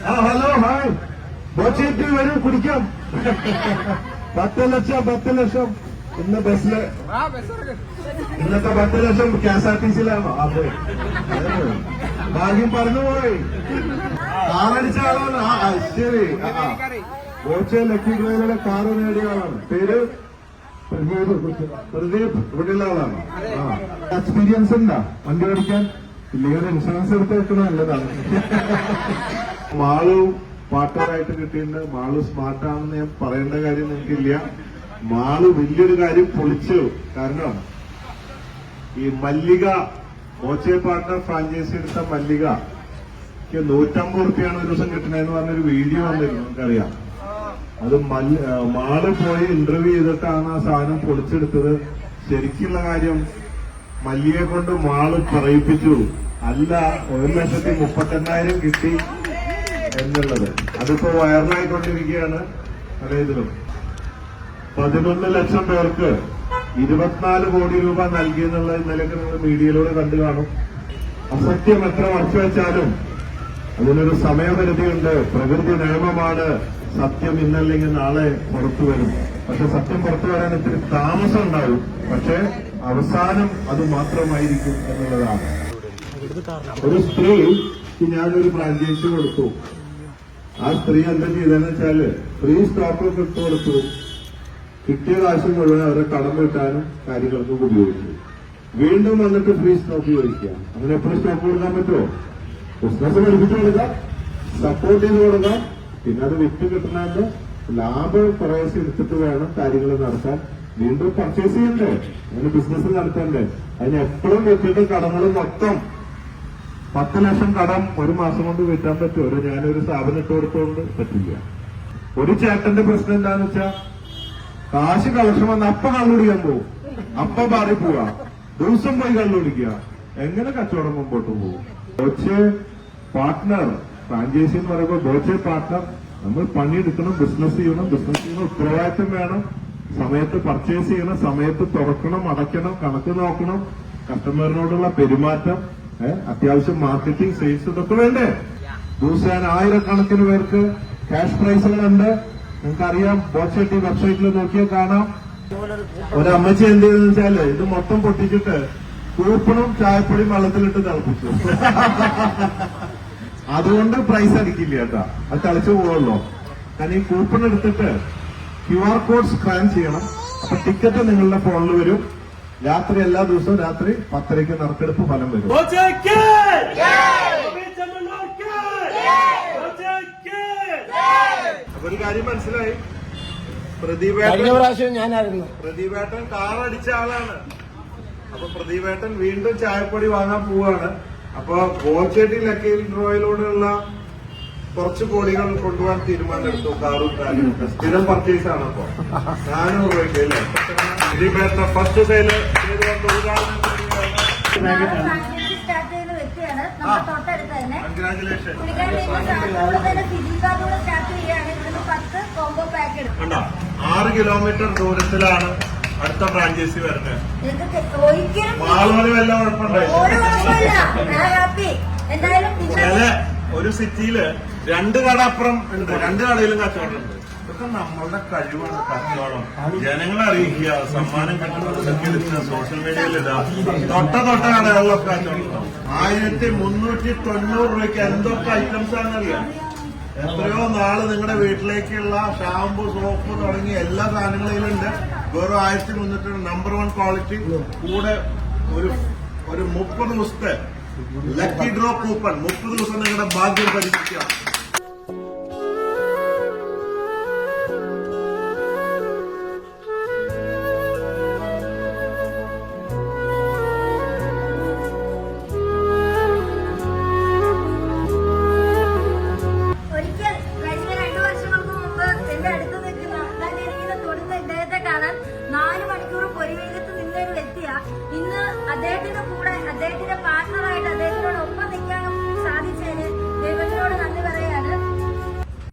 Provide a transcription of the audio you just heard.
Hello hi Boche Tea വരൂ കുടിക്കാം. 10 ലക്ഷം ഇന്ന് ബസ്സില് ഇന്നത്തെ 10 ലക്ഷം KSRTC-ലാണോ? അതെ ഭാഗ്യം പറഞ്ഞുപോയി. കാറടിച്ച ആളാണ്. ശരി. ബോച്ചെ ലക്കി ഡ്രൈവറുടെ കാറ് നേടിയ ആളാണ്. പേര് പ്രദീപ്. ഇവിടെയുള്ള ആളാണ്. എക്സ്പീരിയൻസ് ഉണ്ടോ വണ്ടി ഓടിക്കാൻ? ഇല്ലെങ്കിൽ ഇൻഷുറൻസ് എടുത്ത് വെക്കണ നല്ലതാണ്. മാളു പാർട്ട്ണറായിട്ട് കിട്ടിയിട്ടുണ്ട്. മാളു സ്മാർട്ടാണെന്ന് ഞാൻ പറയേണ്ട കാര്യം നിങ്ങൾക്കില്ല. മാളു വലിയൊരു കാര്യം പൊളിച്ചു. കാരണം ഈ മല്ലിക ബോച്ചെ പാർട്ട്ണർ ഫ്രാഞ്ചൈസി എടുത്ത മല്ലിക 150 റുപ്യാണ് ഒരു ദിവസം കിട്ടണേന്ന് പറഞ്ഞൊരു വീഡിയോ വന്നിരുന്നു. നമുക്കറിയാം. അത് മാള് പോയി ഇന്റർവ്യൂ ചെയ്തിട്ടാണ് ആ സാധനം പൊളിച്ചെടുത്തത്. ശരിക്കുള്ള കാര്യം മല്ലിയെ കൊണ്ട് മാള് പറയിപ്പിച്ചു. അല്ല 1,38,000 കിട്ടി എന്നുള്ളത്. അതിപ്പോ വൈറലായിക്കൊണ്ടിരിക്കുകയാണ് പലതിലും. 11 ലക്ഷം പേർക്ക് 24 കോടി രൂപ നൽകിയെന്നുള്ളത് ഇന്നലെയൊക്കെ നിങ്ങൾ മീഡിയയിലൂടെ കണ്ടു കാണും. അസത്യം എത്ര മറച്ചു വെച്ചാലും അതിനൊരു സമയപരിധിയുണ്ട്. പ്രകൃതി നിയമമാണ്. സത്യം ഇന്നല്ലെങ്കിൽ നാളെ പുറത്തു വരും. പക്ഷെ സത്യം പുറത്തു വരാൻ ഇത്തിരി താമസം ഉണ്ടാവും. പക്ഷെ അവസാനം അത് മാത്രമായിരിക്കും എന്നുള്ളതാണ്. ഒരു സ്ത്രീക്ക് ഞാനൊരു ഫ്രാഞ്ചൈസി കൊടുത്തു. ആ സ്ത്രീ എന്താ ചെയ്തെന്ന് വെച്ചാല് ഫ്രീ സ്റ്റോക്ക് ഇട്ട് കൊടുത്തു. കിട്ടിയ കാശ് മുഴുവൻ അവരെ കടം വീട്ടാനും കാര്യങ്ങൾക്കും ഉപയോഗിച്ചു. വീണ്ടും വന്നിട്ട് ഫ്രീ സ്റ്റോക്ക് ചോദിക്കുക. അങ്ങനെ എപ്പോഴും സ്റ്റോക്ക് കൊടുക്കാൻ പറ്റുമോ? ബിസിനസ് പഠിപ്പിച്ചു കൊടുക്കാം, സപ്പോർട്ട് ചെയ്ത് കൊടുക്കാം. പിന്നെ അത് വിറ്റ് കിട്ടുന്നതിന്റെ ലാഭം കുറേശ്ശെ എടുത്തിട്ട് വേണം കാര്യങ്ങൾ നടത്താൻ. വീണ്ടും പർച്ചേസ് ചെയ്യണ്ടേ? അങ്ങനെ ബിസിനസ് നടത്തണ്ടേ? അതിന് എപ്പോഴും വെച്ചിട്ട് കടങ്ങൾ മൊത്തം 10 ലക്ഷം കടം ഒരു മാസം കൊണ്ട് വീട്ടാൻ പറ്റുമോ? ഞാനൊരു സ്ഥാപനം ഇട്ട് കൊടുത്തോണ്ട് പറ്റില്ല. ഒരു ചേട്ടന്റെ പ്രശ്നം എന്താന്ന് വെച്ചാ കാശ് കളക്ഷൻ വന്ന് അപ്പ കള്ളുടിക്കാൻ പോകും. അപ്പ ബാറി പോവാ, ദിവസം പോയി കള്ളുടിക്കുക. എങ്ങനെ കച്ചവടം മുമ്പോട്ട് പോകും? ബോച്ചെ പാർട്ട്ണർ ഫ്രാഞ്ചൈസി എന്ന് പറയുമ്പോൾ ബോച്ചെ പാർട്ട്ണർ നമ്മൾ പണിയെടുക്കണം, ബിസിനസ് ചെയ്യണം. ബിസിനസ് ചെയ്യുന്ന ഉത്തരവാദിത്തം വേണം. സമയത്ത് പർച്ചേസ് ചെയ്യണം, സമയത്ത് തുറക്കണം, അടയ്ക്കണം, കണക്ക് നോക്കണം, കസ്റ്റമറിനോടുള്ള പെരുമാറ്റം, അത്യാവശ്യം മാർക്കറ്റിംഗ്, സെയിൽസ് ഇതൊക്കെ വേണ്ടേ? ദിവസേന 1000 പേർക്ക് ക്യാഷ് പ്രൈസുകളുണ്ട്. നിങ്ങൾക്കറിയാം. ബോച്ചെ വെബ്സൈറ്റിൽ നോക്കിയാൽ കാണാം. ഒരമ്മച്ചി എന്ത് ചെയ്തെന്ന് വെച്ചാല് ഇത് മൊത്തം പൊട്ടിച്ചിട്ട് കൂപ്പണും ചായപ്പൊടിയും വെള്ളത്തിലിട്ട് തിളപ്പിച്ചു. അതുകൊണ്ട് പ്രൈസ് അടിക്കില്ല കേട്ടാ. അത് തിളച്ചു പോകുള്ളൂ. കാരണം ഈ കൂപ്പൺ എടുത്തിട്ട് QR കോഡ് സ്കാൻ ചെയ്യണം. അപ്പൊ ടിക്കറ്റ് നിങ്ങളുടെ ഫോണിൽ വരും. രാത്രി എല്ലാ ദിവസവും രാത്രി 10:30 നറുക്കെടുപ്പ് ഫലം വരും. അപ്പൊ ഒരു കാര്യം മനസ്സിലായി. പ്രദീപേട്ടൻ കാറടിച്ച ആളാണ്. അപ്പൊ പ്രദീപേട്ടൻ വീണ്ടും ചായപ്പൊടി വാങ്ങാൻ പോവാണ്. അപ്പൊ ബോച്ചേട്ടി ലക്കി ഡ്രോയിലൂടെയുള്ള കുറച്ച് കോടികൾ കൊണ്ടുപോകാൻ തീരുമാനമെടുത്തു. കാറും കാര്യമൊക്കെ സ്ഥിരം പർച്ചേസ് ആണ്. അപ്പൊ 400 രൂപയ്ക്ക് അല്ലേ പ്രദീപേട്ടന്റെ ഫസ്റ്റ് സെയില് ചെയ്തുകൊണ്ട് ഉദാഹരണം. കൺഗ്രാജുലേഷൻ. 6 കിലോമീറ്റർ ദൂരത്തിലാണ് അടുത്ത ഫ്രാഞ്ചൈസി വരുന്നത്. മാളുകളിൽ വല്ല കുഴപ്പമുണ്ടായില്ല. ഒരു സിറ്റിയില് 2 കട അപ്പുറം ഉണ്ട്. 2 കടയിലും കച്ചവടം ഉണ്ട്. ഇതൊക്കെ നമ്മളുടെ കഴിവാണ്. കച്ചവടം ജനങ്ങളെ അറിയിക്കുക, സമ്മാനം കിട്ടുന്ന സോഷ്യൽ മീഡിയയിൽ ഇടാ. തൊട്ട കടകളിലൊക്കെ കച്ചവടം. 1390 രൂപയ്ക്ക് എന്തൊക്കെ ഐറ്റംസ് ആണെന്നറിയാം. എത്രയോ നാള് നിങ്ങളുടെ വീട്ടിലേക്കുള്ള ഷാമ്പു, സോപ്പ് തുടങ്ങിയ എല്ലാ സാധനങ്ങളിലുണ്ട്. വെറും 1300 നമ്പർ 1 ക്വാളിറ്റി. കൂടെ ഒരു 30 ദിവസത്തെ ലക്കി ഡ്രോ കൂപ്പൺ. 30 ദിവസം നിങ്ങളുടെ ഭാഗ്യം പരീക്ഷിക്കാം. കാണാൻ 4 മണിക്കൂർ പൊരിവെയിലത്ത് നിന്നൊരു വ്യക്തിയാ. ഇന്ന് അദ്ദേഹത്തിന്റെ കൂടെ അദ്ദേഹത്തിന്റെ